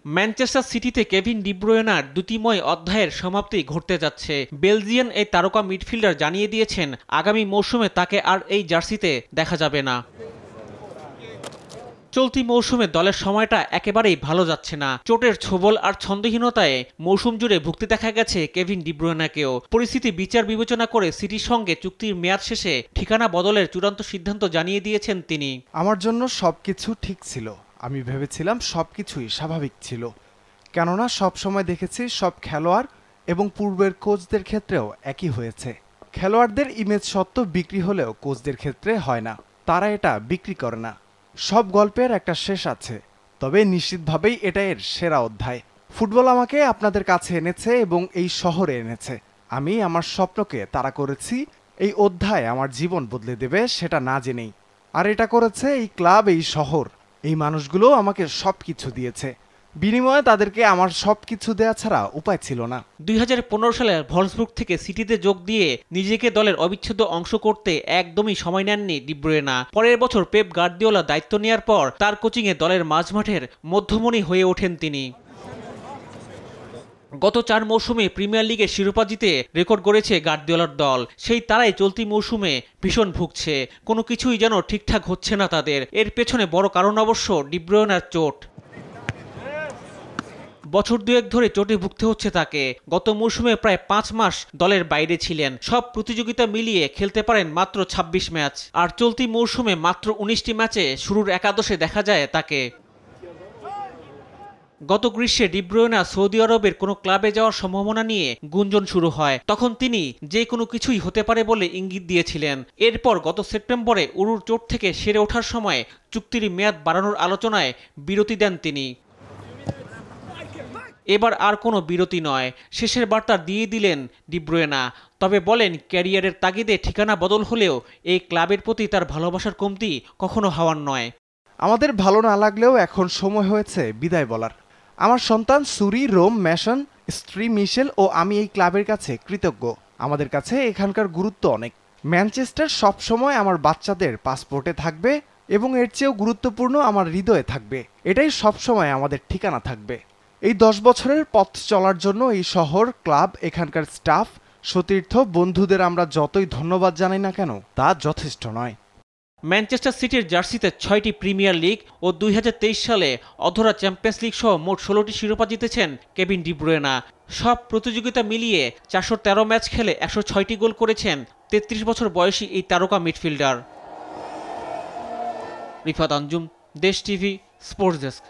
Manchester সিটিতে Kevin De ব্রুয়নার দ্যুতিময় অধ্যায়ের সমাপ্তি ঘটতে যাচ্ছে। বেলজিয়ান এই তারকা মিডফিল্ডার জানিয়ে দিয়েছেন আগামী মৌসুমে তাকে আর এই জার্সিতে দেখা যাবে না। চলতি মৌসুমে দলের সময়টা একেবারেই ভালো যাচ্ছে না। চোটের ছোবল আর ছন্দহীনতায় মৌসুম জুড়ে ভুগতে দেখা গেছে কেভিন ডি ব্রুয়নাকেও। পরিস্থিতি বিচার বিবেচনা করে সিটির সঙ্গে চুক্তির মেয়াদ শেষে ঠিকানা বদলের চূড়ান্ত সিদ্ধান্ত জানিয়ে দিয়েছেন তিনি। আমার জন্য সবকিছু ঠিক ছিল। আমি ভেবেছিলাম সবকিছুই স্বাভাবিক ছিল, কেননা সবসময় দেখেছি সব খেলোয়াড় এবং পূর্বের কোচদের ক্ষেত্রেও একই হয়েছে। খেলোয়াড়দের ইমেজ সত্ত্ব বিক্রি হলেও কোচদের ক্ষেত্রে হয় না, তারা এটা বিক্রি করে না। সব গল্পের একটা শেষ আছে, তবে নিশ্চিতভাবেই এটা এর সেরা অধ্যায়। ফুটবল আমাকে আপনাদের কাছে এনেছে এবং এই শহরে এনেছে। আমি আমার স্বপ্নকে তাড়া করেছি। এই অধ্যায় আমার জীবন বদলে দেবে সেটা না জেনেই। আর এটা করেছে এই ক্লাব, এই শহর, এই মানুষগুলো আমাকে সবকিছু দিয়েছে। বিনিময়ে তাদেরকে আমার সবকিছু দেয়া ছাড়া উপায় ছিল না। 2015 সালে ভলসবুর্গ থেকে সিটিতে যোগ দিয়ে নিজেকে দলের অবিচ্ছেদ্য অংশ করতে একদমই সময় নেননি ডি ব্রুয়না। পরের বছর পেপ গার্দিওলা দায়িত্ব নেয়ার পর তার কোচিংয়ে দলের মাঝমাঠের মধ্যমণি হয়ে ওঠেন তিনি। গত 4 মৌসুমে প্রিমিয়ার লিগের শিরোপা জিতে রেকর্ড গড়েছে গার্দিওলার দল। সেই তারাই চলতি মৌসুমে ভীষণ ভুগছে। কোনো কিছুই যেন ঠিকঠাক হচ্ছে না তাদের। এর পেছনে বড় কারণ অবশ্য ডি ব্রুয়নার চোট। বছর দুয়েক ধরে চোটে ভুগতে হচ্ছে তাকে। গত মৌসুমে প্রায় 5 মাস দলের বাইরে ছিলেন। সব প্রতিযোগিতা মিলিয়ে খেলতে পারেন মাত্র 26 ম্যাচ। আর চলতি মৌসুমে মাত্র 19টি ম্যাচে শুরুর একাদশে দেখা যায় তাকে। গত গ্রীষ্মে ডি ব্রুয়না সৌদি আরবের কোনো ক্লাবে যাওয়ার সম্ভাবনা নিয়ে গুঞ্জন শুরু হয়। তখন তিনি যে কোনো কিছুই হতে পারে বলে ইঙ্গিত দিয়েছিলেন। এরপর গত সেপ্টেম্বরে উরুর চোট থেকে সেরে ওঠার সময় চুক্তির মেয়াদ বাড়ানোর আলোচনায় বিরতি দেন তিনি। এবার আর কোনো বিরতি নয়, শেষের বার্তা দিয়ে দিলেন ডি ব্রুয়না। তবে বলেন ক্যারিয়ারের তাগিদে ঠিকানা বদল হলেও এই ক্লাবের প্রতি তার ভালোবাসার কমতি কখনো হওয়ার নয়। আমাদের ভালো না লাগলেও এখন সময় হয়েছে বিদায় বলার। আমার সন্তান সুরি, রোম, ম্যাসন, স্ত্রী মিশেল ও আমি এই ক্লাবের কাছে কৃতজ্ঞ। আমাদের কাছে এখানকার গুরুত্ব অনেক। ম্যানচেস্টার সবসময় আমার বাচ্চাদের পাসপোর্টে থাকবে এবং এর চেয়েও গুরুত্বপূর্ণ আমার হৃদয়ে থাকবে। এটাই সবসময় আমাদের ঠিকানা থাকবে। এই 10 বছরের পথ চলার জন্য এই শহর, ক্লাব, এখানকার স্টাফ, সতীর্থ, বন্ধুদের আমরা যতই ধন্যবাদ জানাই না কেন তা যথেষ্ট নয়। ম্যানচেস্টার সিটির জার্সিতে 6টি প্রিমিয়ার লিগ ও 2023 সালে অধরা চ্যাম্পিয়ন্স লিগ সহ মোট 16টি শিরোপা জিতেছেন কেভিন ডি ব্রুয়না। সব প্রতিযোগিতা মিলিয়ে 413 ম্যাচ খেলে 106টি গোল করেছেন 33 বছর বয়সী এই তারকা মিডফিল্ডার। রিফাত আঞ্জুম, দেশ টিভি, স্পোর্টস ডেস্ক।